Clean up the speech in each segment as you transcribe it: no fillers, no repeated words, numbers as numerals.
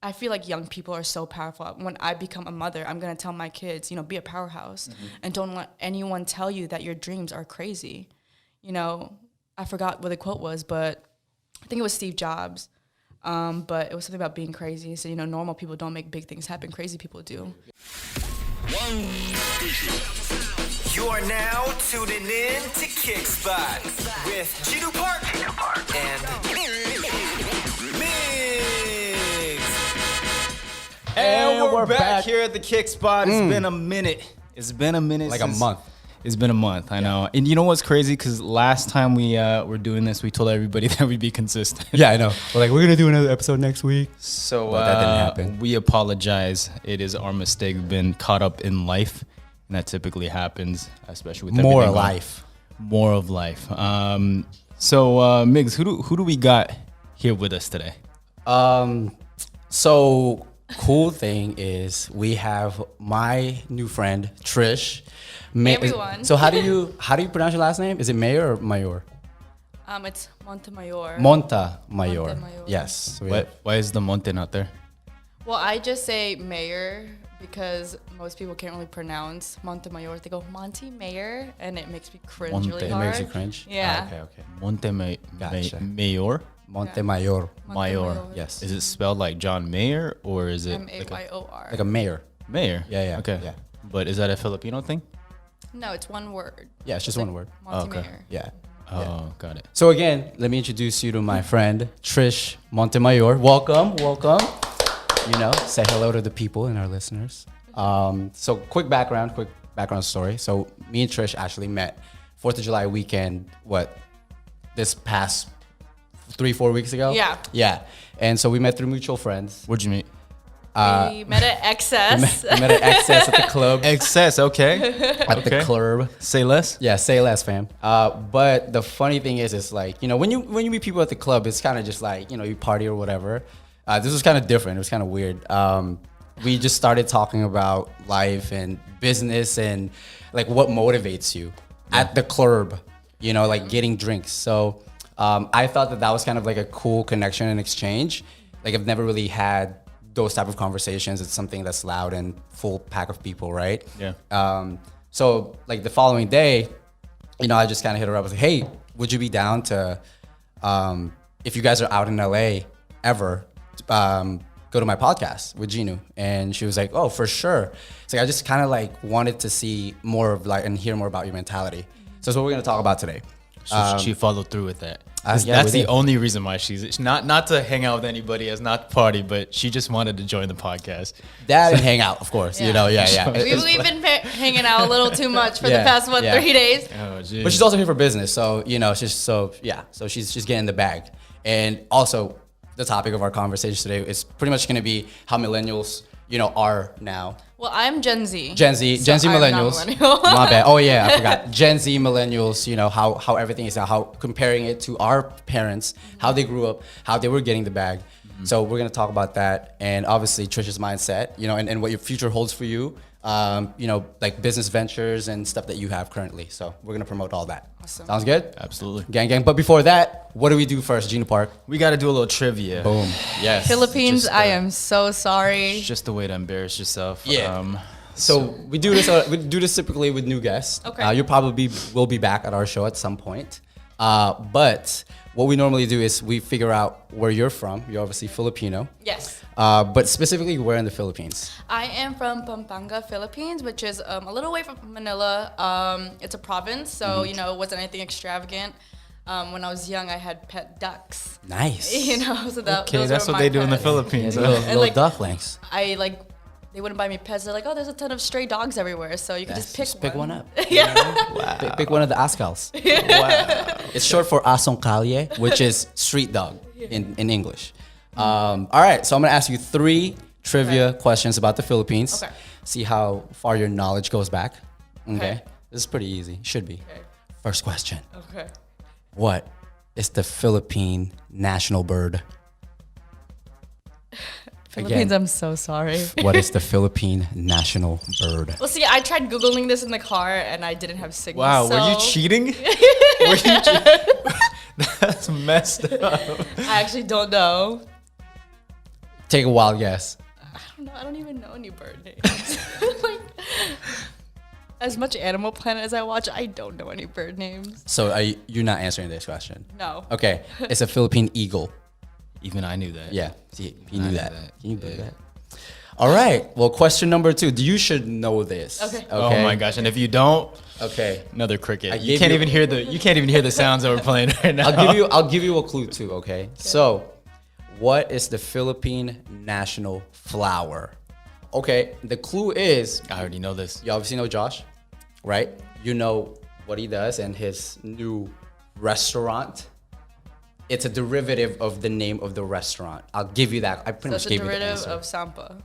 I feel like young people are so powerful. When I become a mother, I'm going to tell my kids, be a powerhouse. And don't let anyone tell you that your dreams are crazy. I forgot what the quote was, but I think it was Steve Jobs. But it was something about being crazy. So, normal people don't make big things happen. Crazy people do. You are now tuning in to Kickspot with Jinu Park and Migs. And we're back here at the Kickspot. It's been a minute. Like a month. It's been a month, I know. And you know what's crazy? Because last time we were doing this, we told everybody that we'd be consistent. Yeah, I know. We're going to do another episode next week. So that didn't happen. We apologize. It is our mistake. We've been caught up in life. And that typically happens, especially with More of life. So, Migs, who do we got here with us today? So cool thing is we have my new friend Trish. Everyone. So how do you pronounce your last name? Is it Mayor or Mayor? It's Montemayor. Montemayor. Yes. So Why is the Monte not there? Well, I just say Mayor because most people can't really pronounce Montemayor. They go Monty Mayor, and it makes me cringe really hard. It makes you cringe? Yeah. Okay. Gotcha. Mayor? Montemayor. Mayor. Yes. Is it spelled like John Mayer or is it Mayor? Like a mayor. Mayor? Yeah. Okay. Yeah. But is that a Filipino thing? No, it's one word. Yeah, it's just one word. Monty Okay. Mayor. Yeah. Oh, got it. So again, let me introduce you to my friend Trish Montemayor. Welcome. Say hello to the people and our listeners. So quick background story. So me and Trish actually met 4th of July weekend, this past 3-4 weeks ago? Yeah. And so we met through mutual friends. Where'd you meet? We met at Excess. We met at Excess at the club. Excess, okay. At the club. Say less? Yeah, say less, fam. But the funny thing is, it's like, when you meet people at the club, it's kind of just like, you party or whatever. This was kind of different. It was kind of weird. We just started talking about life and business and like what motivates you at the club, like getting drinks. So I thought that was kind of like a cool connection and exchange. Like I've never really had those type of conversations. It's something that's loud and full pack of people, right? Yeah. So like the following day, I just kind of hit her up. I was like, hey, would you be down to, if you guys are out in LA ever, go to my podcast with Jinu? And she was like, oh, for sure. It's like, I just kind of like wanted to see more of like, and hear more about your mentality. So that's what we're going to talk about today. So she followed through with that. Yeah, that's the only reason why she's not to hang out with anybody, as not party, but she just wanted to join the podcast. That and hang out, of course. Yeah. We've been hanging out a little too much for the past 3 days. Oh, geez. But she's also here for business, so so she's getting the bag. And also, the topic of our conversation today is pretty much going to be how millennials, are now. Well, I'm Gen Z. Gen Z millennials. My bad. Oh yeah, I forgot. Gen Z millennials, how everything is now, how comparing it to our parents, how they grew up, how they were getting the bag. So we're going to talk about that, and obviously Trish's mindset, and what your future holds for you. Like business ventures and stuff that you have currently. So we're going to promote all that. Awesome. Sounds good? Absolutely. Gang. But before that, what do we do first, Jinu Park? We got to do a little trivia. Boom. Yes. Philippines, I am so sorry. It's just a way to embarrass yourself. Yeah. So we do this. We do this typically with new guests. Okay. You probably will be back at our show at some point. But what we normally do is we figure out where you're from. You're obviously Filipino. Yes. But specifically, where in the Philippines? I am from Pampanga, Philippines, which is a little away from Manila. It's a province, so it wasn't anything extravagant. When I was young, I had pet ducks. Nice. So that. Okay, that's what they do in the Philippines. Little ducklings. They wouldn't buy me pets. They're like, oh, there's a ton of stray dogs everywhere, so you can just pick one up. Yeah. Wow. Pick one of the ascals. Wow. It's short for asong calle, which is street dog in English. All right, so I'm gonna ask you 3 trivia questions about the Philippines. Okay. See how far your knowledge goes back. Okay. This is pretty easy. Should be. Okay. First question. Okay. What is the Philippine national bird? Philippines, I'm so sorry. What is the Philippine national bird? Well, see, I tried Googling this in the car, and I didn't have signal. Wow, so were you cheating? That's messed up. I actually don't know. Take a wild guess. I don't know. I don't even know any bird names. Like, as much Animal Planet as I watch, I don't know any bird names. So you're not answering this question? No. Okay. It's a Philippine eagle. Even I knew that. Yeah. See, he knew that. Can you believe Yeah. that? All right. Well, question number 2. You should know this. Okay. Oh my gosh! And if you don't, Okay. another cricket. gave You can't you- even hear the sounds that we're playing right now. I'll give you a clue too, okay? So, what is the Philippine national flower? Okay, the clue is I already know this. you obviously know Josh, right? You know what he does and his new restaurant. It's a derivative of the name of the restaurant. I'll give you that. I pretty So much it's a gave you the derivative answer. of Sampa.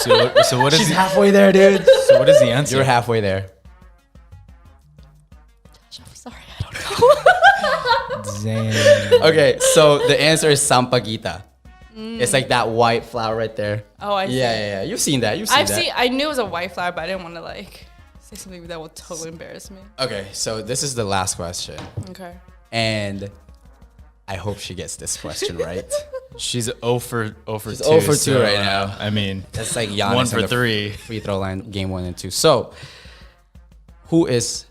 So what is She's halfway there, dude. so what is the answer? You're halfway there. I'm sorry, I don't know. Damn. Okay, so the answer is sampaguita. It's like that white flower right there. Oh, I see. Yeah. You've seen that. You've seen that. I knew it was a white flower, but I didn't want to like say something that will totally embarrass me. Okay, so this is the last question. Okay. And I hope she gets this question right. She's 0 for 2. She's 0 for 2 so, right now. I mean, That's like Giannis 1 for on the 3. free throw line, game 1 and 2. So, who is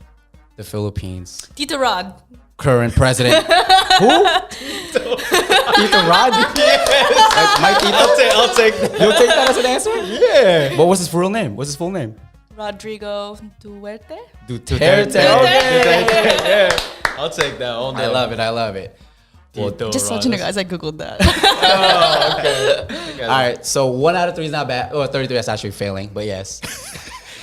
the Philippines' Tito Rod. current president? Who? Tito Rod? Like my Tito? I'll take that. You'll take that as an answer? Yeah. What was his full name? What's his full name? Rodrigo Duerte. Duterte. Yeah. I'll take that all day. I love it. Well, Just let you know, guys, I googled that. all right, so 1 out of 3 is not bad. Oh, 33 is actually failing, but yes.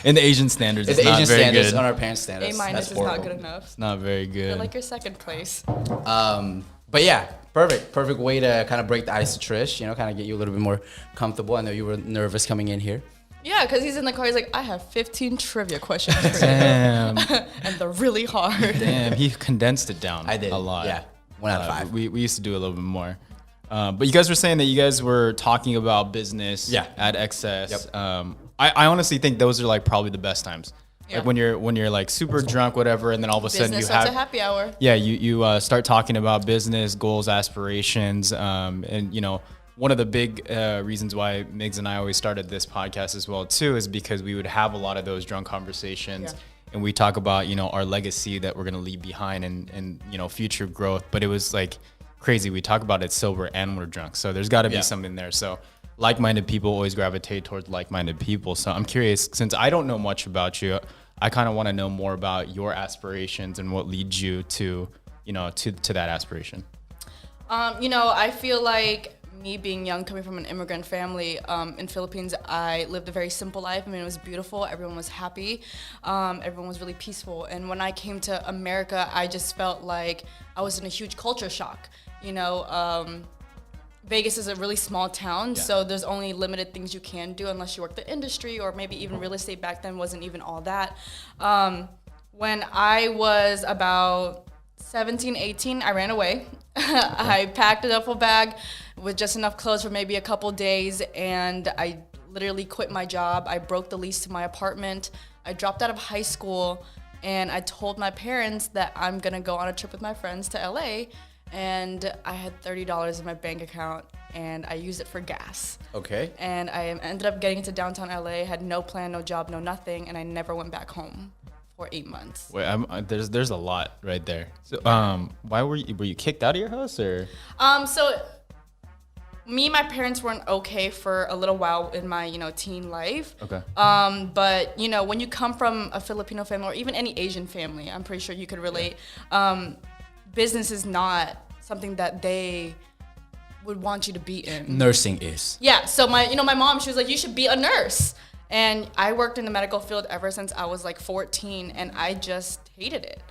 In the Asian standards, It's it's not Asian very standards good. on our parents' standards. A- That's is not horrible. good enough. It's not very good. You're like your second place. But yeah, perfect way to kind of break the ice to Trish, kind of get you a little bit more comfortable. I know you were nervous coming in here. Yeah, because he's in the car. He's like, I have 15 trivia questions for you. Damn. And they're really hard. Damn. He condensed it down. I did. a lot. Yeah, 1 out of 5. We used to do a little bit more. But you guys were saying that you guys were talking about business Yeah. at excess. Yep. I honestly think those are like probably the best times. Yeah. Like when you're like super drunk, whatever, and then all of a sudden Business you starts have a happy hour. yeah, you start talking about business, goals, aspirations, and one of the big reasons why Migs and I always started this podcast as well too is because we would have a lot of those drunk conversations, and we talk about our legacy that we're gonna leave behind and future growth. But it was like crazy. We talk about it sober and we're drunk, so there's got to be something there. So like-minded people always gravitate towards like-minded people. So I'm curious, since I don't know much about you, I kind of want to know more about your aspirations and what leads you to that aspiration. I feel like me being young, coming from an immigrant family in Philippines, I lived a very simple life. I mean, it was beautiful. Everyone was happy. Everyone was really peaceful. And when I came to America, I just felt like I was in a huge culture shock. Vegas is a really small town, so there's only limited things you can do unless you work the industry, or maybe even real estate back then wasn't even all that. When I was about 17, 18, I ran away. I packed a duffel bag with just enough clothes for maybe a couple days, and I literally quit my job. I broke the lease to my apartment. I dropped out of high school, and I told my parents that I'm gonna go on a trip with my friends to LA, and I had $30 in my bank account, and I used it for gas. Okay. And I ended up getting into downtown LA, had no plan, no job, no nothing, and I never went back home for 8 months. Wait, there's a lot right there. So, why were you kicked out of your house or? So me and my parents weren't okay for a little while in my, teen life. Okay. But, when you come from a Filipino family or even any Asian family, I'm pretty sure you could relate. Business is not something that they would want you to be in. Nursing is. Yeah, so my mom, she was like, you should be a nurse. And I worked in the medical field ever since I was like 14, and I just hated it.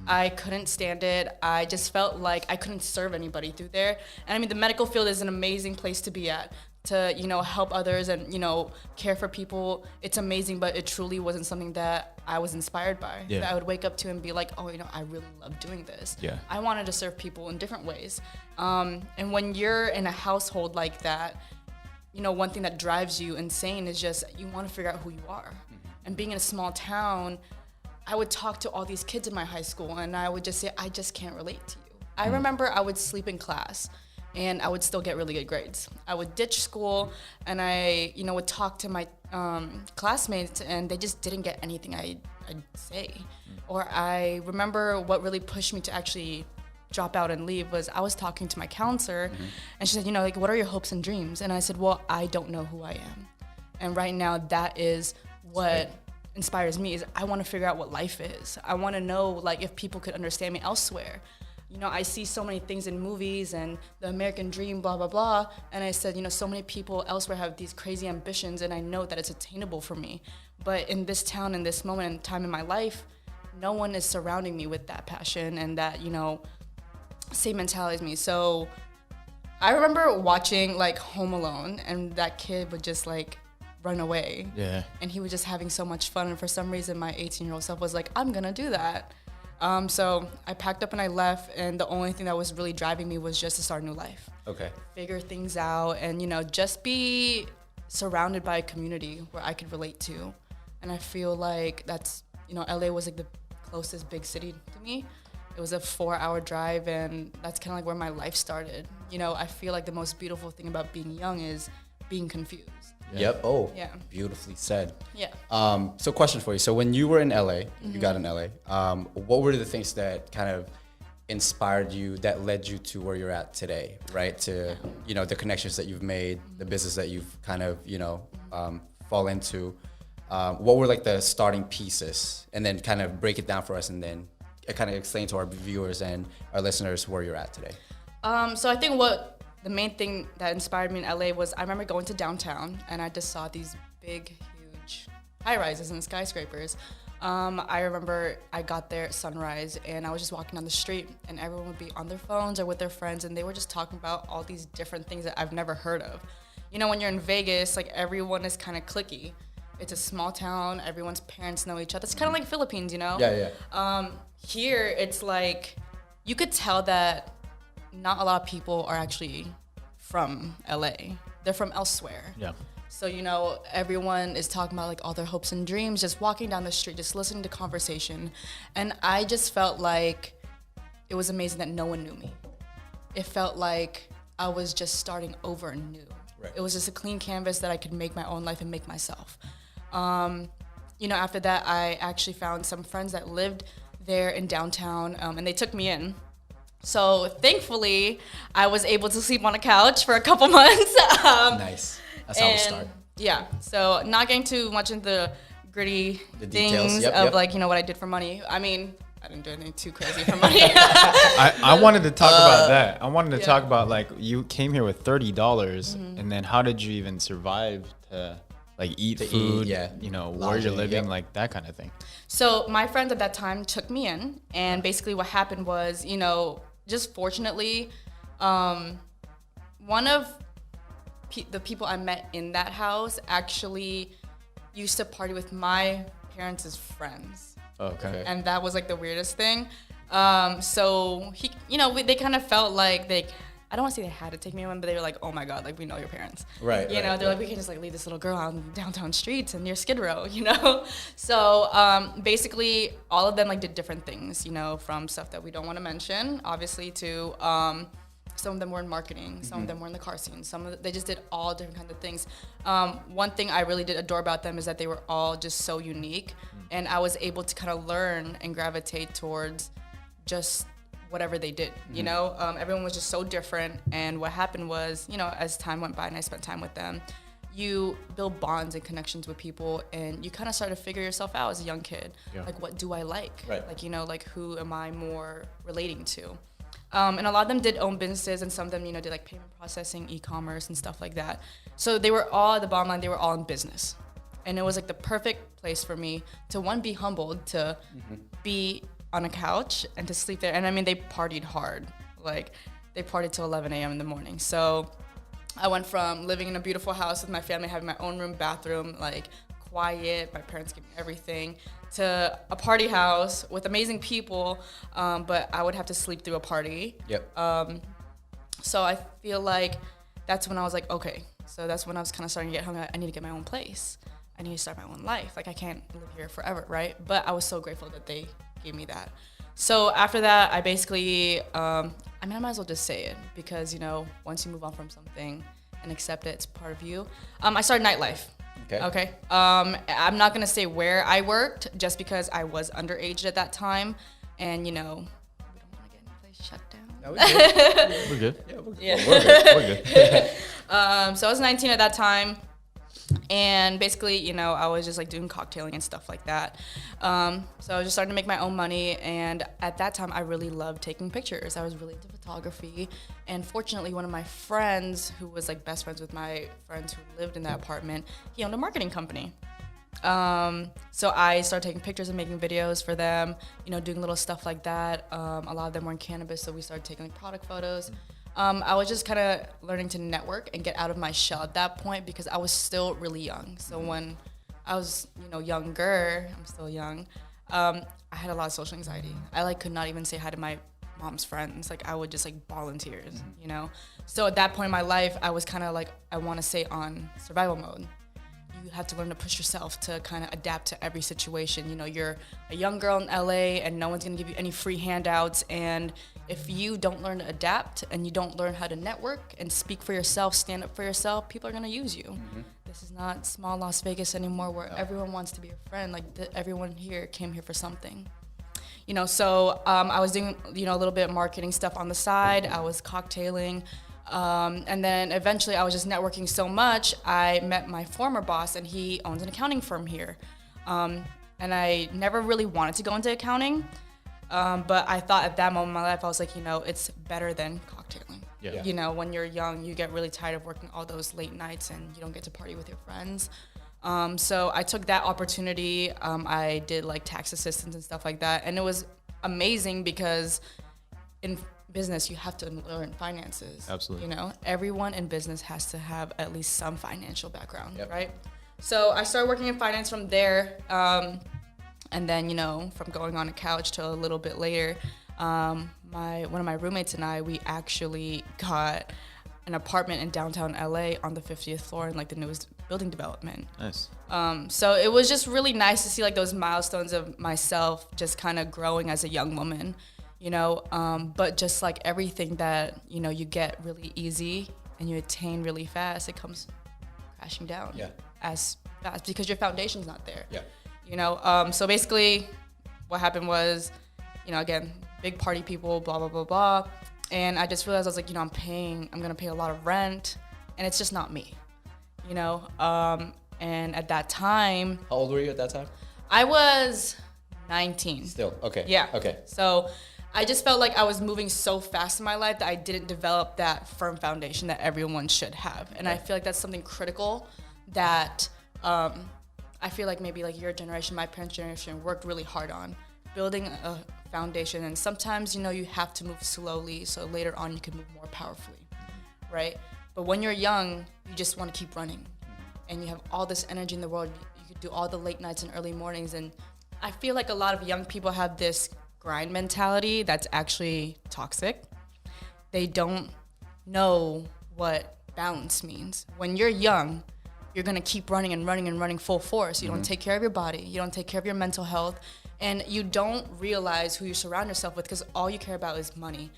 I couldn't stand it. I just felt like I couldn't serve anybody through there. And I mean, the medical field is an amazing place to be at, to, help others and, care for people. It's amazing, but it truly wasn't something that I was inspired by. Yeah. That I would wake up to and be like, oh, I really love doing this. Yeah. I wanted to serve people in different ways. And when you're in a household like that, one thing that drives you insane is just you want to figure out who you are. Mm-hmm. And being in a small town, I would talk to all these kids in my high school, and I would just say, I just can't relate to you. I remember I would sleep in class and I would still get really good grades. I would ditch school and I, would talk to my classmates and they just didn't get anything I'd say. Or I remember what really pushed me to actually drop out and leave was I was talking to my counselor and she said, like, what are your hopes and dreams? And I said, well, I don't know who I am. And right now that is what inspires me is I want to figure out what life is. I want to know, like, if people could understand me elsewhere. I see so many things in movies and the American dream, blah, blah, blah. And I said, so many people elsewhere have these crazy ambitions and I know that it's attainable for me. But in this town, in this moment in time in my life, no one is surrounding me with that passion and that, same mentality as me. So I remember watching like Home Alone and that kid would just like run away. Yeah. And he was just having so much fun. And for some reason, my 18-year-old self was like, I'm going to do that. So I packed up and I left. And the only thing that was really driving me was just to start a new life. Okay. Figure things out and, just be surrounded by a community where I could relate to. And I feel like that's, LA was like the closest big city to me. It was a 4-hour drive and that's kind of like where my life started. I feel like the most beautiful thing about being young is being confused. Yep. Oh, yeah. Beautifully said. Yeah. So question for you. So when you were in LA, you got in LA, what were the things that kind of inspired you, that led you to where you're at today, right? To, the connections that you've made, the business that you've kind of, fall into. What were like the starting pieces? And then kind of break it down for us and then kind of explain to our viewers and our listeners where you're at today. So I think what the main thing that inspired me in LA was I remember going to downtown and I just saw these big, huge high-rises and skyscrapers. I remember I got there at sunrise and I was just walking down the street and everyone would be on their phones or with their friends and they were just talking about all these different things that I've never heard of. When you're in Vegas, like everyone is kind of cliquey. It's a small town, everyone's parents know each other. It's kind of like Philippines, Yeah. Here, it's like, you could tell that not a lot of people are actually from LA. They're from elsewhere. Yeah. So, everyone is talking about like all their hopes and dreams, just walking down the street, just listening to conversation. And I just felt like it was amazing that no one knew me. It felt like I was just starting over anew. Right. It was just a clean canvas that I could make my own life and make myself. After that, I actually found some friends that lived there in downtown, and they took me in. So thankfully, I was able to sleep on a couch for a couple months. Nice. That's how we start. Yeah. So not getting too much into the gritty The things details. of Yep. like, what I did for money. I mean, I didn't do anything too crazy for money. I wanted to talk about that. I wanted to talk about like you came here with $30 and then how did you even survive to like eat food, where Lodging, you're living, yep. like that kind of thing. So my friends at that time took me in, and basically what happened was, just fortunately, one of the people I met in that house actually used to party with my parents' friends. Okay. And that was like the weirdest thing. So he, they kind of felt like I don't want to say they had to take me in, but they were like, oh my God, like we know your parents. Right. They're like, we can't just like leave this little girl out in downtown streets and near Skid Row, So basically all of them like did different things, from stuff that we don't want to mention, obviously, to some of them were in marketing, some of them were in the car scene, they just did all different kinds of things. One thing I really did adore about them is that they were all just so unique, and I was able to kind of learn and gravitate towards just whatever they did, everyone was just so different. And what happened was, as time went by and I spent time with them, you build bonds and connections with people, and you kind of start to figure yourself out as a young kid. Yeah. Like, what do I like? Right. Like, like who am I more relating to? And a lot of them did own businesses, and some of them, did like payment processing, e-commerce and stuff like that. So they were all, at the bottom line, they were all in business. And it was like the perfect place for me to, one, be humbled, to be on a couch and to sleep there. And I mean, they partied hard. Like, they partied till 11 a.m. in the morning. So I went from living in a beautiful house with my family, having my own room, bathroom, like quiet, my parents gave me everything, to a party house with amazing people, but I would have to sleep through a party. Yep. So I feel like that's when I was like, okay. So that's when I was kind of starting to get hung out. I need to get my own place. I need to start my own life. Like, I can't live here forever, right? But I was so grateful that they gave me that. So after that, I basically, I might as well just say it because, once you move on from something and accept it, it's part of you. I started nightlife. Okay. I'm not going to say where I worked just because I was underage at that time. And, we don't want to get any place shut down. No, we're good. We're good. Yeah. We're good. So I was 19 at that time. And basically, I was just like doing cocktailing and stuff like that. So I was just starting to make my own money. And at that time, I really loved taking pictures. I was really into photography. And fortunately, one of my friends, who was like best friends with my friends who lived in that apartment, he owned a marketing company. So I started taking pictures and making videos for them, doing little stuff like that. A lot of them were in cannabis, so we started taking like product photos. I was just kind of learning to network and get out of my shell at that point because I was still really young. So when I was, younger, I'm still young, I had a lot of social anxiety. I could not even say hi to my mom's friends. I would just bawl in tears, So at that point in my life, I was kind of I want to say on survival mode. You have to learn to push yourself to kind of adapt to every situation. You're a young girl in LA and no one's gonna give you any free handouts. And if you don't learn to adapt and you don't learn how to network and speak for yourself, stand up for yourself, people are gonna use you. This is not small Las Vegas anymore where everyone wants to be a friend. Everyone here came here for something. So I was doing, a little bit of marketing stuff on the side. I was cocktailing. And then eventually I was just networking so much, I met my former boss and he owns an accounting firm here. And I never really wanted to go into accounting, but I thought at that moment in my life, I was like, it's better than cocktailing. Yeah. When you're young, you get really tired of working all those late nights and you don't get to party with your friends. So I took that opportunity. I did tax assistance and stuff like that. And it was amazing because in business, you have to learn finances. Absolutely. Everyone in business has to have at least some financial background, right? So I started working in finance from there. And then, from going on a couch to a little bit later, one of my roommates and I, we actually got an apartment in downtown LA on the 50th floor in the newest building development. Nice. So it was just really nice to see those milestones of myself just kind of growing as a young woman. But just everything that, you get really easy and you attain really fast, it comes crashing down as fast because your foundation's not there. So basically what happened was, again, big party people, blah, blah, blah, blah. And I just realized I was I'm going to pay a lot of rent and it's just not me, and at that time. How old were you at that time? I was 19. Still, okay. Yeah. Okay. So I just felt like I was moving so fast in my life that I didn't develop that firm foundation that everyone should have. And I feel like that's something critical that I feel like maybe your generation, my parents' generation, worked really hard on building a foundation. And sometimes, you have to move slowly so later on you can move more powerfully, right? But when you're young, you just want to keep running. And you have all this energy in the world. You could do all the late nights and early mornings. And I feel like a lot of young people have this grind mentality that's actually toxic. They don't know what balance means. When you're young, you're gonna keep running and running and running full force. You don't take care of your body, you don't take care of your mental health, and you don't realize who you surround yourself with because all you care about is money.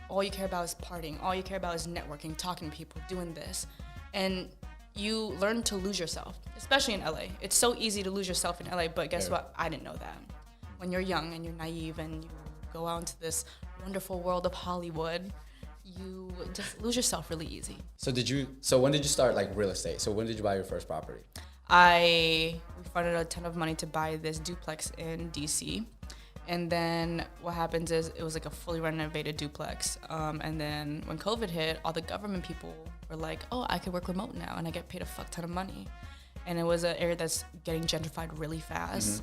All you care about is partying. All you care about is networking, talking to people, doing this. And you learn to lose yourself, especially in LA. It's so easy to lose yourself in LA, but guess what? I didn't know that. When you're young and you're naive and you go out into this wonderful world of Hollywood, you just lose yourself really easy. So when did you start real estate? So when did you buy your first property? We funded a ton of money to buy this duplex in DC. And then what happens is it was a fully renovated duplex. And then when COVID hit, all the government people were like, oh, I could work remote now and I get paid a fuck ton of money. And it was an area that's getting gentrified really fast.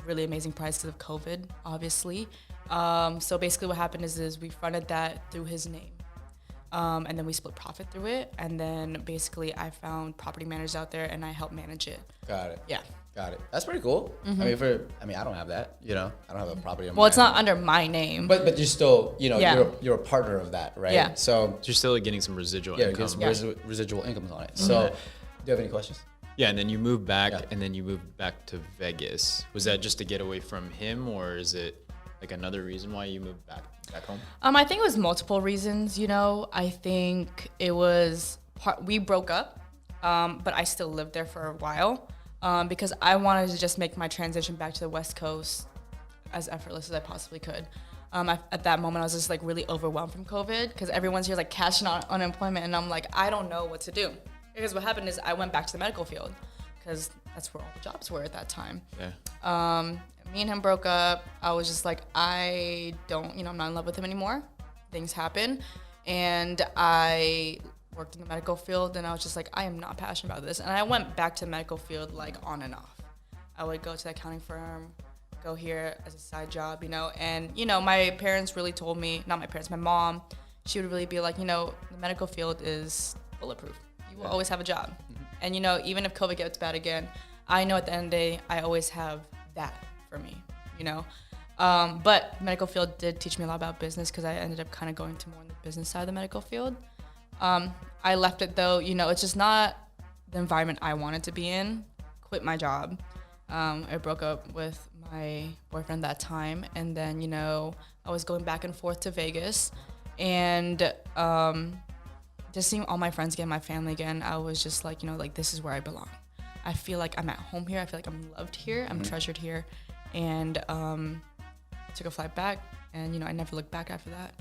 Really amazing prices of COVID, obviously. So basically what happened is we funded that through his name. And then we split profit through it. And then basically I found property managers out there and I helped manage it. Got it. Yeah. Got it. That's pretty cool. I mean, I don't have that, I don't have a property on Well, it's not under my name. But you're still, Yeah. you're a partner of that, right? Yeah. So you're still getting some residual yeah, income. get some residual incomes on it. So do you have any questions? Yeah, and then you moved back, and then you moved back to Vegas. Was that just to get away from him, or is it? like another reason why you moved back home? I think it was multiple reasons. I think it was we broke up, but I still lived there for a while because I wanted to just make my transition back to the West Coast as effortless as I possibly could. At that moment, I was just like really overwhelmed from COVID because everyone's here like cashing out unemployment, and I'm like, I don't know what to do. Because what happened is I went back to the medical field because that's where all the jobs were at that time. Yeah. Me and him broke up. I was just like, I'm not in love with him anymore. Things happen, and I worked in the medical field, and I was just like, I am not passionate about this. And I went back to the medical field like on and off. I would go to the accounting firm, go here as a side job, and my parents really told me, not my parents, my mom, she would really be like, the medical field is bulletproof. You will always have a job. Mm-hmm. And even if COVID gets bad again, I know at the end of the day, I always have that for me, but medical field did teach me a lot about business because I ended up kind of going to more in the business side of the medical field. I left it though, it's just not the environment I wanted to be in, quit my job. I broke up with my boyfriend that time, and then I was going back and forth to Vegas, and just seeing all my friends again, my family again, I was just like, this is where I belong. I feel like I'm at home here. I feel like I'm loved here. I'm treasured here, and took a flight back, and I never looked back after that.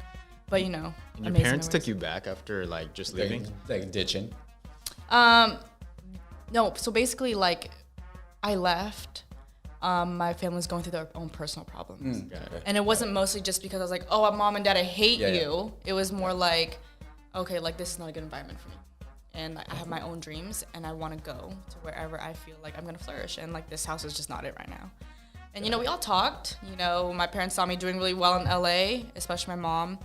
But and your parents memories. took you back after like just leaving, like ditching. No, so basically like I left. My family was going through their own personal problems. And it wasn't mostly just because I was like, oh, mom and dad, I hate you. It was more like, okay, like this is not a good environment for me. And like, I have my own dreams, and I want to go to wherever I feel like I'm going to flourish. And like this house is just not it right now. And we all talked. My parents saw me doing really well in LA, especially my mom.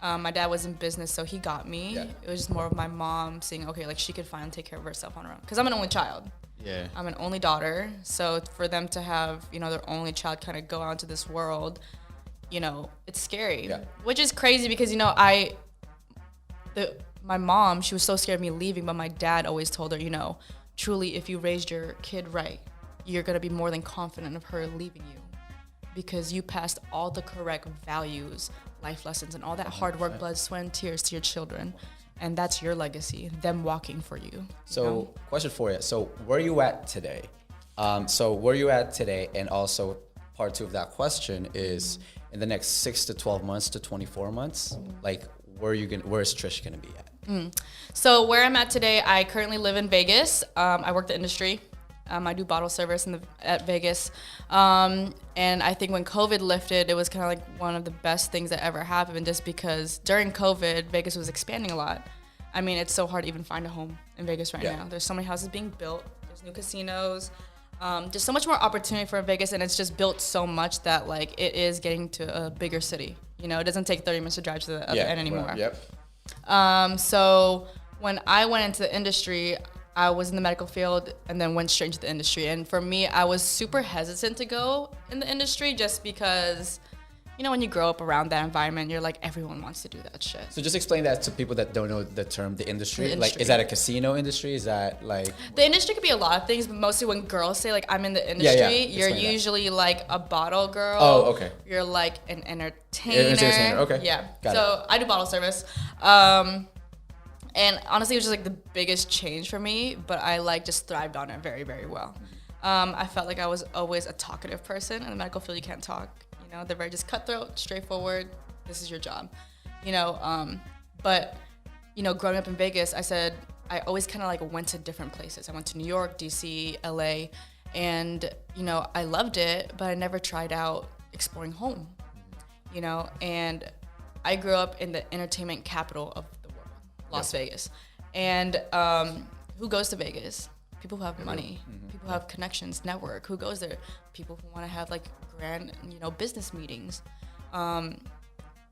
My dad was in business, so he got me. Yeah. It was just more of my mom seeing, okay, like she could finally take care of herself on her own. Because I'm an only child. Yeah. I'm an only daughter, so for them to have, their only child kind of go out into this world, it's scary. Yeah. Which is crazy because, my mom, she was so scared of me leaving, but my dad always told her, truly, if you raised your kid right, you're going to be more than confident of her leaving you because you passed all the correct values, life lessons, and all that hard work, blood, sweat, and tears to your children. And that's your legacy, them walking for you. So, question for you. So, where are you at today? And also, part two of that question is, in the next 6 to 12 months to 24 months, like, where is Trish gonna be at? So, where I'm at today, I currently live in Vegas. I work the industry. I do bottle service at Vegas. And I think when COVID lifted, it was kind of like one of the best things that ever happened, just because during COVID, Vegas was expanding a lot. I mean, it's so hard to even find a home in Vegas right now. There's so many houses being built. There's new casinos. There's so much more opportunity for Vegas, and it's just built so much that like it is getting to a bigger city. It doesn't take 30 minutes to drive to the other end anymore. So when I went into the industry, I was in the medical field and then went straight into the industry. And for me, I was super hesitant to go in the industry just because, when you grow up around that environment, you're like, everyone wants to do that shit. So just explain that to people that don't know the term, the industry. Like, is that a casino industry? Is that like... The industry could be a lot of things, but mostly when girls say, like, I'm in the industry, you're usually like a bottle girl. Oh, okay. You're like an entertainer. Okay. Yeah. Got it. I do bottle service. And honestly, it was just like the biggest change for me, but I like just thrived on it very, very well. I felt like I was always a talkative person. In the medical field, you can't talk. They're very just cutthroat, straightforward. This is your job. But growing up in Vegas, I always kind of like went to different places. I went to New York, DC, LA, and I loved it, but I never tried out exploring home. And I grew up in the entertainment capital of the world, Las Vegas. And who goes to Vegas? People who have money, people who have connections, network. Who goes there? People who want to have like grand, business meetings.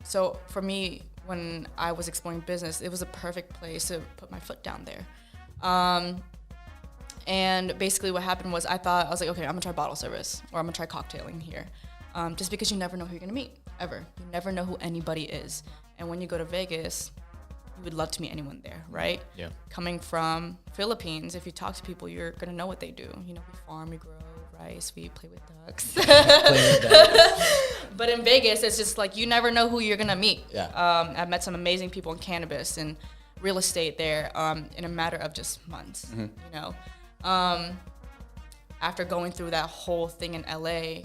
So for me, when I was exploring business, it was a perfect place to put my foot down there. And basically what happened was I was like, okay, I'm gonna try bottle service or I'm gonna try cocktailing here. Just because you never know who you're gonna meet, ever. You never know who anybody is. And when you go to Vegas, you would love to meet anyone there, right? Yeah. Coming from Philippines, if you talk to people, you're gonna know what they do. We farm, we grow rice, we play with ducks. Play with that. But in Vegas, it's just like you never know who you're gonna meet. Yeah. I've met some amazing people in cannabis and real estate there in a matter of just months. Mm-hmm. You know, after going through that whole thing in LA,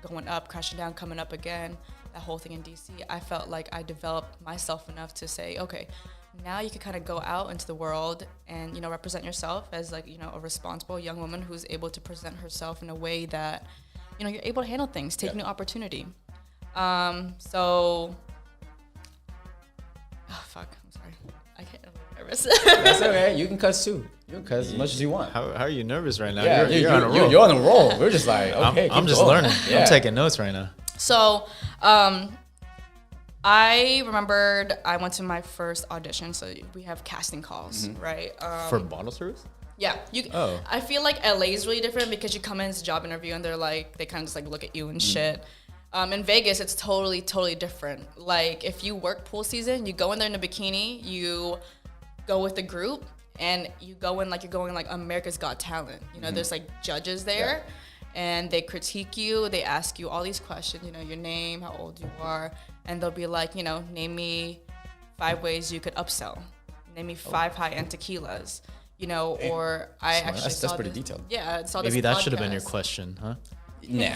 going up, crashing down, coming up again, that whole thing in DC, I felt like I developed myself enough to say, okay, now you can kind of go out into the world and, you know, represent yourself as like, you know, a responsible young woman who's able to present herself in a way that, you know, you're able to handle things, take new opportunity. So, oh, fuck, I'm sorry. I can't, I'm nervous. That's okay. You can cuss too. You can cuss as much as you want. How are you nervous right now? Yeah, you're on a roll. You're on a roll. We're just like, okay, I'm keep just going. learning. Yeah. I'm taking notes right now. So, I remembered I went to my first audition. So we have casting calls, right? For bottle service? Yeah. Oh. I feel like LA is really different because you come in as a job interview and they're like, they kind of just like look at you and shit. In Vegas, it's totally different. Like if you work pool season, you go in there in a bikini, you go with the group, and you go in like you're going like America's Got Talent. You know, there's like judges there. Yeah. And they critique you. They ask you all these questions, you know, your name, how old you are. And they'll be like, you know, name me 5 ways you could upsell. Name me 5 high-end tequilas. You know, or I Smart. actually That's saw pretty this, detailed. Yeah, I saw Maybe this that podcast. should have been your question, huh? Nah.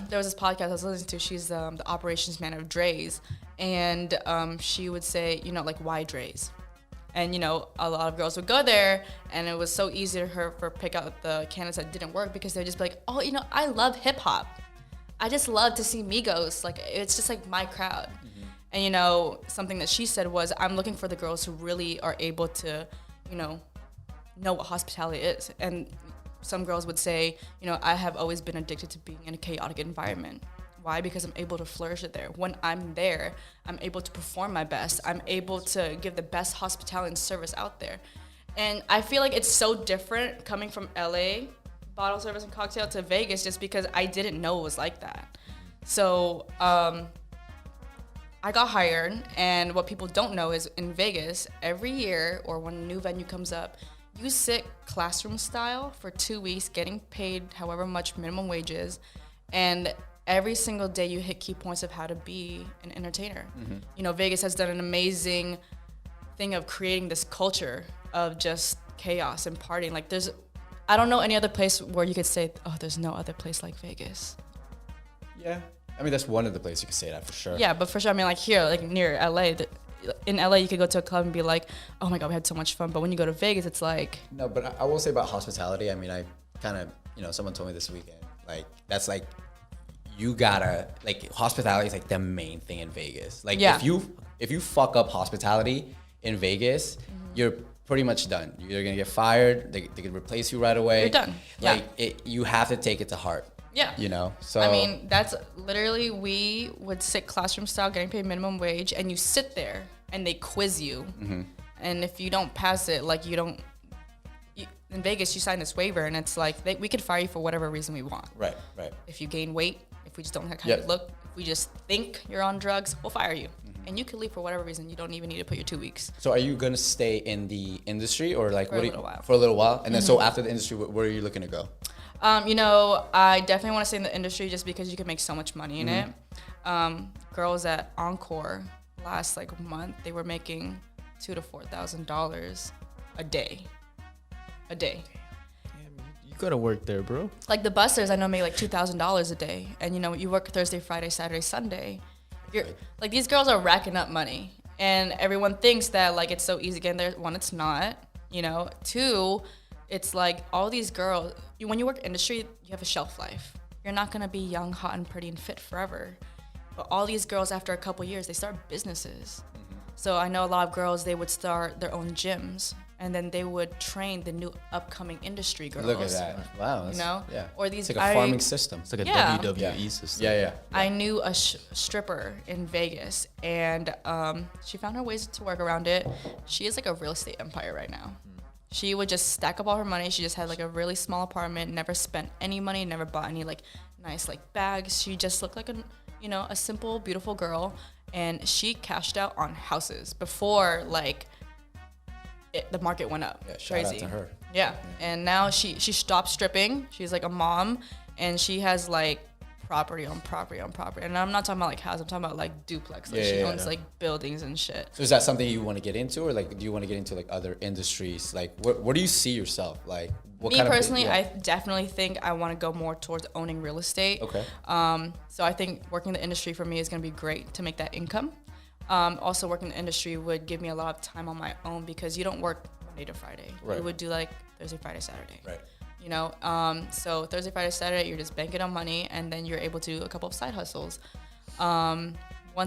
There was this podcast I was listening to. She's the operations man of Dre's. And she would say, you know, like, why Dre's? And, you know, a lot of girls would go there, and it was so easy to her for pick out the candidates that didn't work because they'd just be like, oh, you know, I love hip hop. I just love to see Migos. Like, it's just like my crowd. And, you know, something that she said was, I'm looking for the girls who really are able to, you know what hospitality is. And some girls would say, you know, I have always been addicted to being in a chaotic environment. Why? Because I'm able to flourish it there. When I'm there, I'm able to perform my best. I'm able to give the best hospitality and service out there. And I feel like it's so different coming from LA, bottle service and cocktail, to Vegas, just because I didn't know it was like that. So I got hired, and what people don't know is in Vegas, every year or when a new venue comes up, you sit classroom style for 2 weeks, getting paid however much minimum wage is, and every single day you hit key points of how to be an entertainer. You know, Vegas has done an amazing thing of creating this culture of just chaos and partying. Like I don't know any other place where you could say, oh, there's no other place like Vegas. Yeah. I mean, that's one of the places you can say that for sure. Yeah, but for sure, I mean, like here, like near LA, in LA, you could go to a club and be like, oh my God, we had so much fun. But when you go to Vegas, it's like... No, but I will say about hospitality, I mean, I kind of, you know, someone told me this weekend, like, that's like, you gotta, like, hospitality is like the main thing in Vegas. Like, yeah. if you fuck up hospitality in Vegas, you're pretty much done. You're either gonna get fired, they can replace you right away. You're done. Like, you have to take it to heart. Yeah. You know, so. I mean, that's literally, we would sit classroom style, getting paid minimum wage, and you sit there and they quiz you. And if you don't pass it, like in Vegas, you sign this waiver and it's like, we could fire you for whatever reason we want. Right. If you gain weight, if we just don't like how you look, if we just think you're on drugs, we'll fire you. And you can leave for whatever reason. You don't even need to put your 2 weeks. So are you gonna stay in the industry or like For a little while. For a little while? And then so after the industry, where are you looking to go? You know, I definitely want to stay in the industry just because you can make so much money in it. Girls at Encore last like month, they were making $2,000 to $4,000 a day. Damn, you gotta work there, bro. Like the bussers, I know, make like $2,000 a day, and you know, you work Thursday, Friday, Saturday, Sunday. You're like, these girls are racking up money, and everyone thinks that like it's so easy getting there. One, it's not. You know. Two, it's like all these girls, when you work industry, you have a shelf life. You're not gonna be young, hot, and pretty and fit forever. But all these girls, after a couple years, they start businesses. So I know a lot of girls, they would start their own gyms, and then they would train the new upcoming industry girls. Look at that! Wow, You know? yeah. Or these, It's like a farming system. It's like a Yeah. WWE system. Yeah. I knew a stripper in Vegas, and she found her ways to work around it. She is like a real estate empire right now. She would just stack up all her money. She just had like a really small apartment, never spent any money, never bought any like nice like bags. She just looked like a simple, beautiful girl, and she cashed out on houses before like the market went up. Yeah, shout out crazy. to her. Yeah. And now she stopped stripping. She's like a mom, and she has like property on property on property. And I'm not talking about like houses, I'm talking about like duplex. Like she owns like buildings and shit. So is that something you want to get into, or like do you want to get into like other industries? Like what do you see yourself? Like what Me kind personally, of I definitely think I want to go more towards owning real estate. Okay. So I think working in the industry for me is going to be great to make that income. Also working in the industry would give me a lot of time on my own because you don't work Monday to Friday. Right. You would do like Thursday, Friday, Saturday. Right. You know, so Thursday, Friday, Saturday, you're just banking on money, and then you're able to do a couple of side hustles. One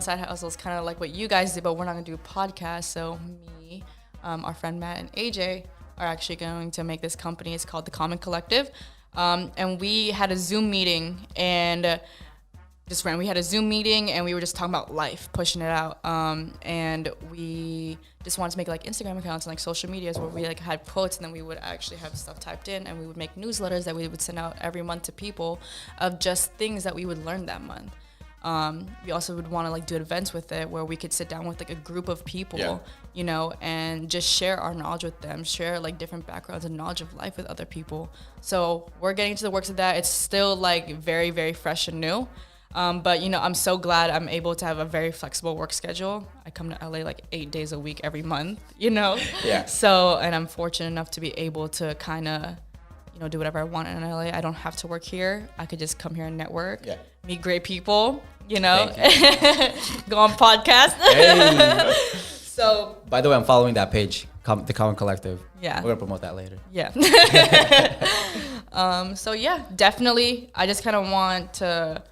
side hustle is kind of like what you guys do, but we're not gonna do a podcast. So me, our friend Matt and AJ are actually going to make this company. It's called The Common Collective, and we had a Zoom meeting and. We had a Zoom meeting and we were just talking about life, pushing it out. And we just wanted to make like Instagram accounts and like social medias where we like had quotes, and then we would actually have stuff typed in, and we would make newsletters that we would send out every month to people of just things that we would learn that month. We also would want to like do events with it where we could sit down with like a group of people, you know, and just share our knowledge with them, share like different backgrounds and knowledge of life with other people. So we're getting into the works of that. It's still like very, very fresh and new. But, you know, I'm so glad I'm able to have a very flexible work schedule. I come to LA like 8 days a week every month, you know? Yeah. So, and I'm fortunate enough to be able to kind of, you know, do whatever I want in LA. I don't have to work here. I could just come here and network, meet great people, you know, go on podcasts. Hey. So. By the way, I'm following that page, The Common Collective. Yeah. We're going to promote that later. Yeah. So, yeah, definitely. I just kind of want to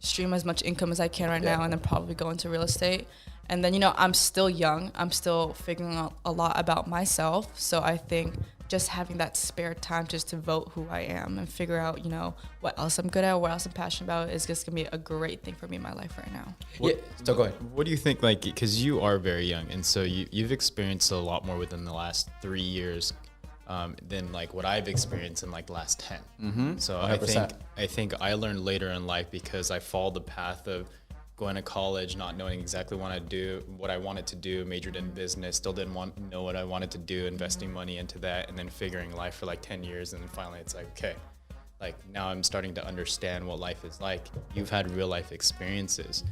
stream as much income as I can right now, and then probably go into real estate. And then, you know, I'm still young. I'm still figuring out a lot about myself. So I think just having that spare time just to vote who I am and figure out, you know, what else I'm good at, what else I'm passionate about is just going to be a great thing for me in my life right now. So go ahead. What do you think, like, because you are very young, and so you've experienced a lot more within the last 3 years than like what I've experienced in like the last 10. Mm-hmm. So 100%. I think I learned later in life because I followed the path of going to college, not knowing exactly what I wanted to do, majored in business, still didn't know what I wanted to do, investing money into that, and then figuring life for like 10 years. And then finally it's like, okay, like now I'm starting to understand what life is like. You've had real life experiences.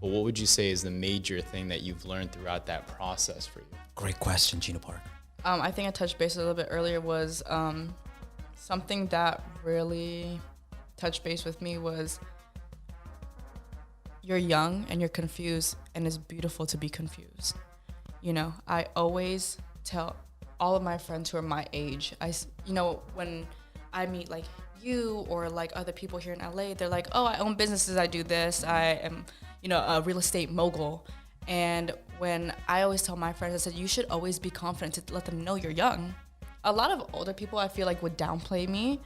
But what would you say is the major thing that you've learned throughout that process for you? Great question, Jinu Park. I think I touched base a little bit earlier was something that really touched base with me was you're young and you're confused, and it's beautiful to be confused. You know, I always tell all of my friends who are my age, you know, when I meet like you or like other people here in LA, they're like, oh, I own businesses, I do this, I am, you know, a real estate mogul. And when I always tell my friends, I said, you should always be confident to let them know you're young. A lot of older people I feel like would downplay me,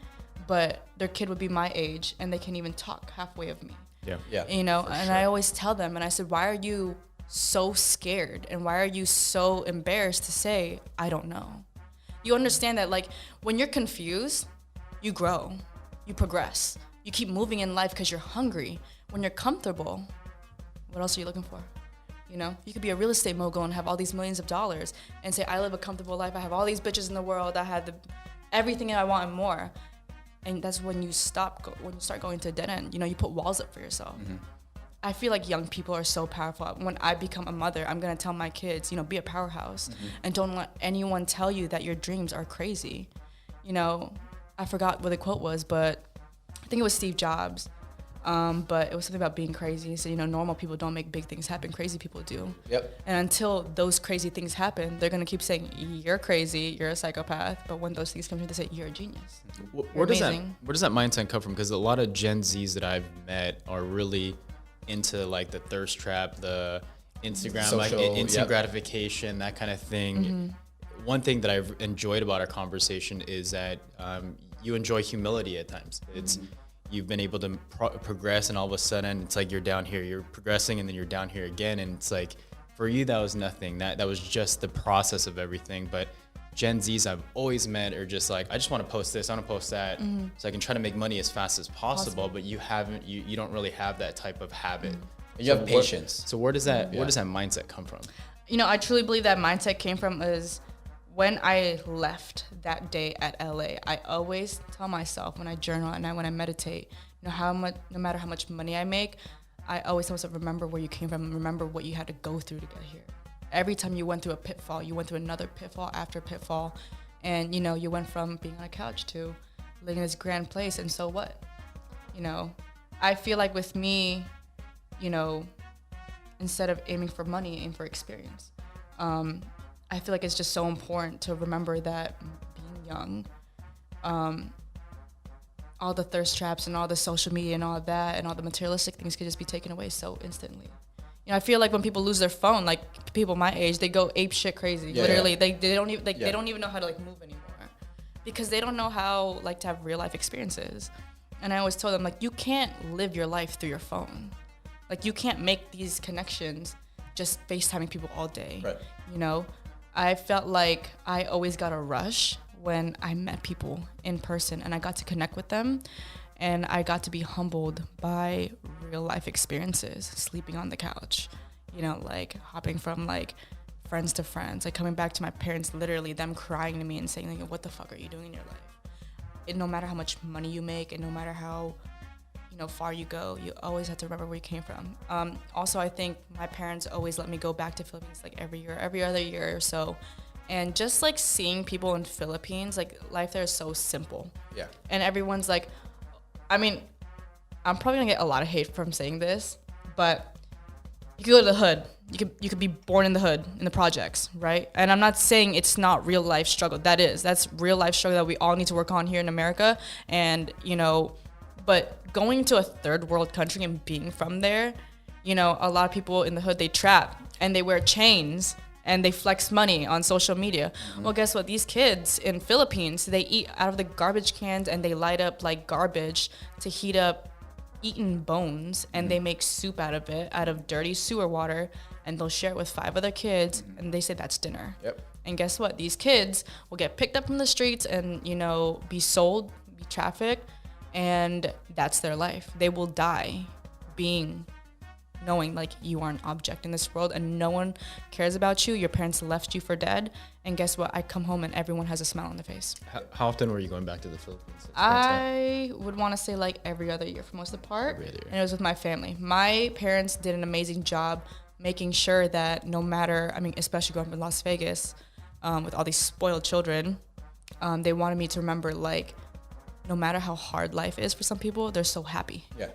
but their kid would be my age and they can't even talk halfway of me. Yeah. You know, and sure. I always tell them, and I said, why are you so scared? And why are you so embarrassed to say, I don't know? You understand that, like, when you're confused, you grow, you progress, you keep moving in life because you're hungry. When you're comfortable, what else are you looking for? You know, you could be a real estate mogul and have all these millions of dollars and say, I live a comfortable life. I have all these bitches in the world. I have everything I want and more. And that's when you start going to a dead end. You know, you put walls up for yourself. Mm-hmm. I feel like young people are so powerful. When I become a mother, I'm going to tell my kids, you know, be a powerhouse. Mm-hmm. And don't let anyone tell you that your dreams are crazy. You know, I forgot what the quote was, but I think it was Steve Jobs. But it was something about being crazy. So, you know, normal people don't make big things happen. Crazy people do. Yep. And until those crazy things happen, they're going to keep saying, you're crazy, you're a psychopath. But when those things come to, they say, you're a genius. Where does that mindset come from? Because a lot of Gen Zs that I've met are really into like the thirst trap, the Instagram, social, like instant gratification, that kind of thing. Mm-hmm. One thing that I've enjoyed about our conversation is that you enjoy humility at times. It's you've been able to progress, and all of a sudden it's like you're down here, you're progressing, and then you're down here again. And it's like, for you, that was nothing. That was just the process of everything. But Gen Zs I've always met are just like, I just want to post this, I want to post that, so I can try to make money as fast as possible. But you don't really have that type of habit. You have patience. So where does that mindset come from? You know, I truly believe that mindset came from is when I left that day at LA, I always tell myself when I journal and when I meditate, no matter how much money I make, I always tell myself, remember where you came from, remember what you had to go through to get here. Every time you went through a pitfall, you went through another pitfall after pitfall, and you went from being on a couch to living in this grand place, and so what? I feel like with me, instead of aiming for money, aim for experience. I feel like it's just so important to remember that being young, all the thirst traps and all the social media and all that and all the materialistic things could just be taken away so instantly. I feel like when people lose their phone, like people my age, they go ape shit crazy. Yeah, Literally, yeah. they don't even they don't even know how to move anymore because they don't know how to have real life experiences. And I always told them you can't live your life through your phone. You can't make these connections just FaceTiming people all day. Right. I felt like I always got a rush when I met people in person and I got to connect with them and I got to be humbled by real life experiences, sleeping on the couch, hopping from friends to friends, coming back to my parents, literally them crying to me and saying what the fuck are you doing in your life? And no matter how much money you make and no matter how far you go, you always have to remember where you came from. Also, I think my parents always let me go back to Philippines every other year or so. And just seeing people in Philippines, life there is so simple. Yeah. And everyone's I'm probably gonna get a lot of hate from saying this, but you could go to the hood. You could be born in the hood, in the projects, right? And I'm not saying it's not real life struggle. That's real life struggle that we all need to work on here in America. And, but going to a third world country and being from there, a lot of people in the hood, they trap and they wear chains and they flex money on social media. Mm-hmm. Well, guess what? These kids in Philippines, they eat out of the garbage cans and they light up garbage to heat up eaten bones, and they make soup out of it, out of dirty sewer water, and they'll share it with 5 other kids, and they say that's dinner. Yep. And guess what? These kids will get picked up from the streets and, be sold, be trafficked, and that's their life. They will die knowing you are an object in this world and no one cares about you. Your parents left you for dead. And guess what? I come home and everyone has a smile on their face. How often were you going back to the Philippines? I would want to say every other year for most of the part. Every other year. And it was with my family. My parents did an amazing job making sure that no matter, especially growing up in Las Vegas with all these spoiled children, they wanted me to remember no matter how hard life is for some people, they're so happy. Yeah.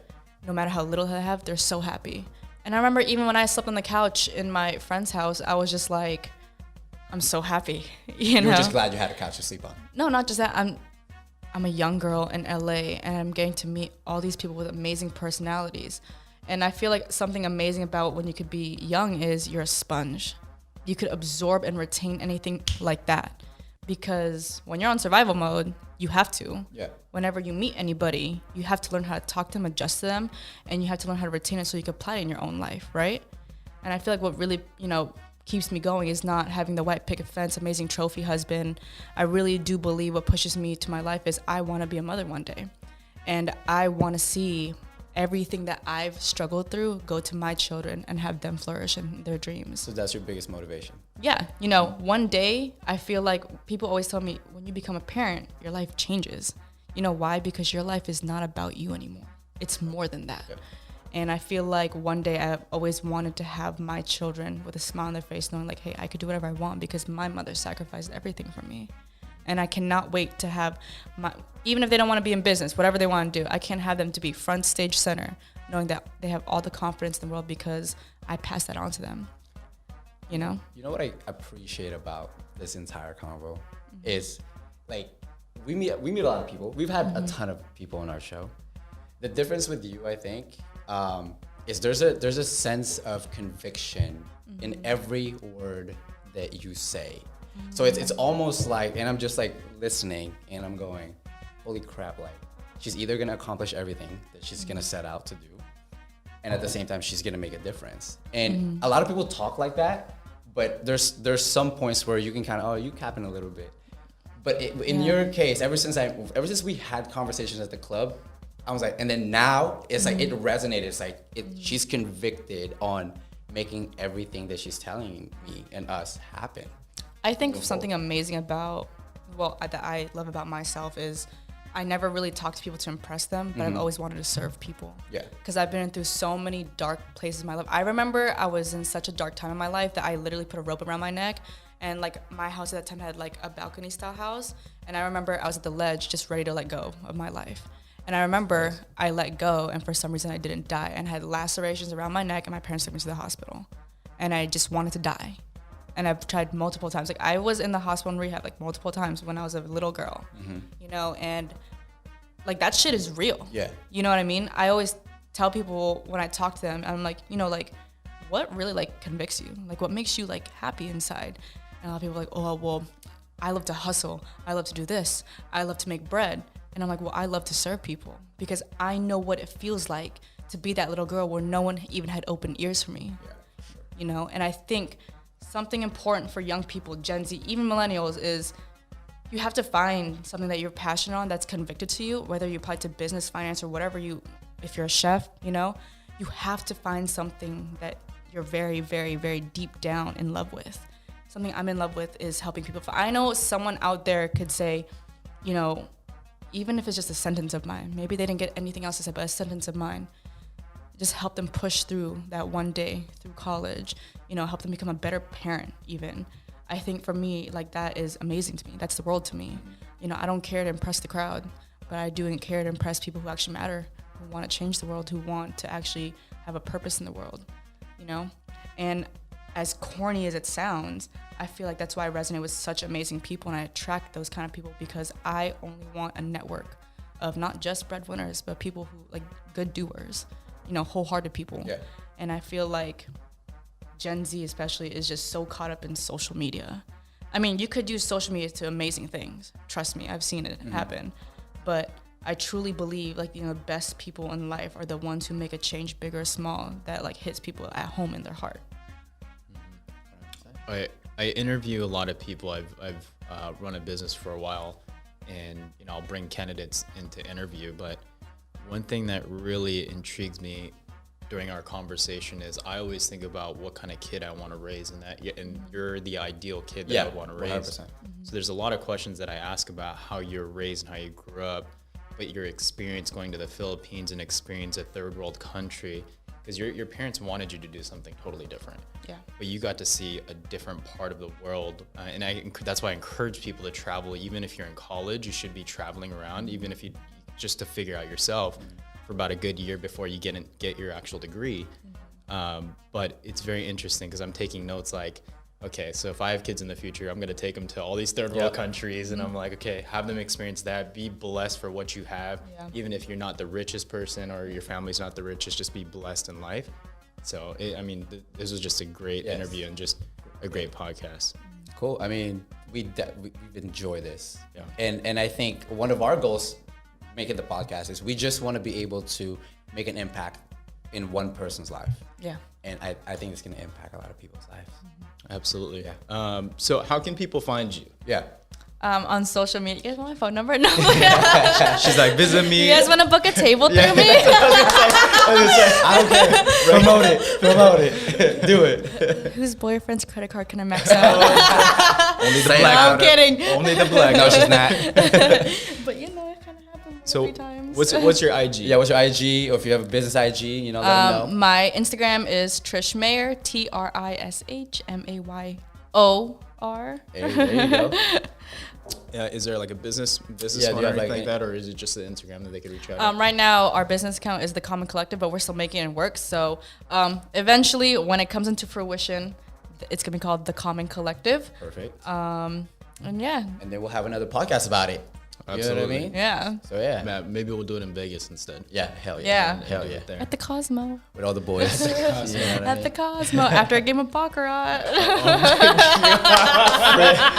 No matter how little they have, they're so happy. And I remember even when I slept on the couch in my friend's house, I was just I'm so happy. You were just glad you had a couch to sleep on. No, not just that. I'm a young girl in LA and I'm getting to meet all these people with amazing personalities. And I feel like something amazing about when you could be young is you're a sponge. You could absorb and retain anything like that. Because when you're on survival mode, you have to. Yeah. Whenever you meet anybody, you have to learn how to talk to them, adjust to them, and you have to learn how to retain it so you can apply it in your own life, right? And I feel like what really, keeps me going is not having the white picket fence, amazing trophy husband. I really do believe what pushes me to my life is I want to be a mother one day. And I want to see everything that I've struggled through go to my children and have them flourish in their dreams. So that's your biggest motivation? Yeah. One day I feel like people always tell me when you become a parent, your life changes. You know why? Because your life is not about you anymore. It's more than that. Yep. And I feel like one day I've always wanted to have my children with a smile on their face knowing hey, I could do whatever I want because my mother sacrificed everything for me. And I cannot wait to have even if they don't want to be in business, whatever they want to do, I can't have them to be front stage center, knowing that they have all the confidence in the world because I passed that on to them. You know what I appreciate about this entire convo is we meet a lot of people. We've had a ton of people on our show. The difference with you, I think, is there's a sense of conviction in every word that you say. So it's almost and I'm just listening and I'm going, holy crap, she's either gonna accomplish everything that she's gonna set out to do, and at the same time she's gonna make a difference. And a lot of people talk like that, but there's some points where you can kind of, you capping a little bit. But in your case, ever since we had conversations at the club, I was and then now it's it resonated. It's she's convicted on making everything that she's telling me and us happen. I think something amazing about, that I love about myself is I never really talk to people to impress them, but I've always wanted to serve people. Yeah. Because I've been through so many dark places in my life. I remember I was in such a dark time in my life that I literally put a rope around my neck. And like my house at that time had like a balcony style house. And I remember I was at the ledge just ready to let go of my life. And I remember I let go, and for some reason I didn't die, and had lacerations around my neck, and my parents took me to the hospital. And I just wanted to die. And I've tried multiple times. Like I was in the hospital and rehab like multiple times when I was a little girl, you know, and like that shit is real. Yeah. You know what I mean? I always tell people when I talk to them, I'm like, you know, like what really like convicts you? Like what makes you like happy inside? And a lot of people are like, oh, well, I love to hustle. I love to do this. I love to make bread. And I'm like, well, I love to serve people because I know what it feels like to be that little girl where no one even had open ears for me. Yeah, sure. You know, and I think something important for young people, Gen Z, even millennials, is you have to find something that you're passionate on that's convicted to you, whether you apply to business, finance, or whatever if you're a chef, you know, you have to find something that you're very, very, very deep down in love with. Something I'm in love with is helping people. I know someone out there could say, you know, even if it's just a sentence of mine, maybe they didn't get anything else to say, but a sentence of mine, just help them push through that one day through college, you know, help them become a better parent even. I think for me, like that is amazing to me. That's the world to me. You know, I don't care to impress the crowd, but I do care to impress people who actually matter, who want to change the world, who want to actually have a purpose in the world, you know? And as corny as it sounds, I feel like that's why I resonate with such amazing people and I attract those kind of people because I only want a network of not just breadwinners, but people who like good doers, you know, wholehearted people. Yeah. And I feel like Gen Z especially is just so caught up in social media. I mean, you could use social media to amazing things. Trust me, I've seen it happen. But I truly believe like, you know, the best people in life are the ones who make a change big or small that like hits people at home in their heart. I interview a lot of people. I've run a business for a while, and you know I'll bring candidates in to interview. But one thing that really intrigues me during our conversation is I always think about what kind of kid I want to raise, and you're the ideal kid that I want to raise. 100%. So there's a lot of questions that I ask about how you're raised and how you grew up, but your experience going to the Philippines and experience a third world country. Because your parents wanted you to do something totally different. Yeah. But you got to see a different part of the world. And that's why I encourage people to travel. Even if you're in college, you should be traveling around, even if you just to figure out yourself for about a good year before you get your actual degree. But it's very interesting because I'm taking notes like, okay, so if I have kids in the future, I'm going to take them to all these third world countries. And I'm like, okay, have them experience that. Be blessed for what you have. Yeah. Even if you're not the richest person or your family's not the richest, just be blessed in life. So, this was just a great interview and just a great podcast. Cool. I mean, we enjoy this. Yeah. And I think one of our goals making the podcast is we just want to be able to make an impact in one person's life. Yeah. And I think it's going to impact a lot of people's lives. Absolutely. Yeah. So how can people find you? Yeah. On social media. You guys want my phone number? No. She's like, visit me. You guys want to book a table through me? I don't care. Promote it. Do it. Whose boyfriend's credit card can I max out? Only the black. I'm kidding. Only the black. No, she's not. But you know, it kind of happens so every time. What's your IG? Yeah, what's your IG? Or if you have a business IG, you know, let them know. My Instagram is Trish Mayor, TrishMayor. There you go. Is there like a business Yeah, phone do you or have, anything like, like that, or is it just the Instagram that they could reach out? Right now, our business account is the Common Collective, but we're still making it work. So eventually, when it comes into fruition, it's gonna be called the Common Collective. Perfect. And yeah. And then we'll have another podcast about it. Absolutely. You know what I mean? Yeah. So yeah. Matt, maybe we'll do it in Vegas instead. Yeah, hell Yeah. yeah. Hell yeah. At the Cosmo. With all the boys. You know what I At mean? the Cosmo. After a game of Baccarat.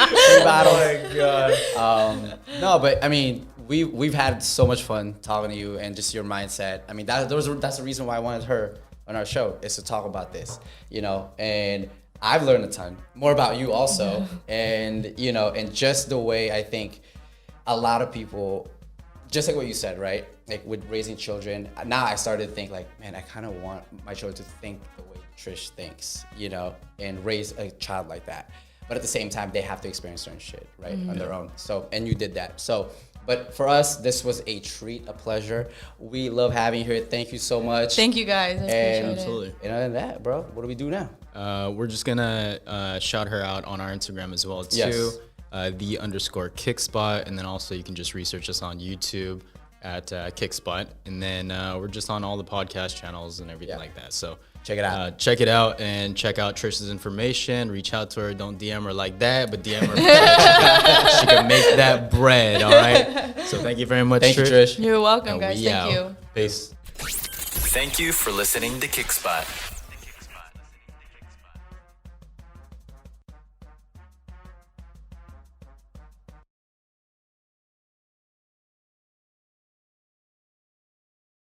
Free bottles. Oh my God. No, but I mean, we've had so much fun talking to you and just your mindset. I mean, that's the reason why I wanted her on our show, is to talk about this, you know, and I've learned a ton more about you also. And, you know, and just the way I think a lot of people, just like what you said, right? Like with raising children, now I started to think like, man, I kind of want my children to think the way Trish thinks, you know, and raise a child like that. but at the same time, they have to experience certain shit, right, on their own. So, and you did that. So, but for us, this was a treat, a pleasure. We love having you here. Thank you so much. Thank you guys. I appreciate it. Absolutely. And other than that, bro, what do we do now? We're just gonna shout her out on our Instagram as well too. Yes. _Kickspot, and then also you can just research us on YouTube at Kickspot, and then we're just on all the podcast channels and everything like that. So Check it out. Check it out, and check out Trish's information. Reach out to her. Don't DM her like that, but DM her. She can make that bread. All right. So thank you very much, Thank you, Trish. You're welcome, And guys. we Thank out. you. Peace. Thank you for listening to Kickspot.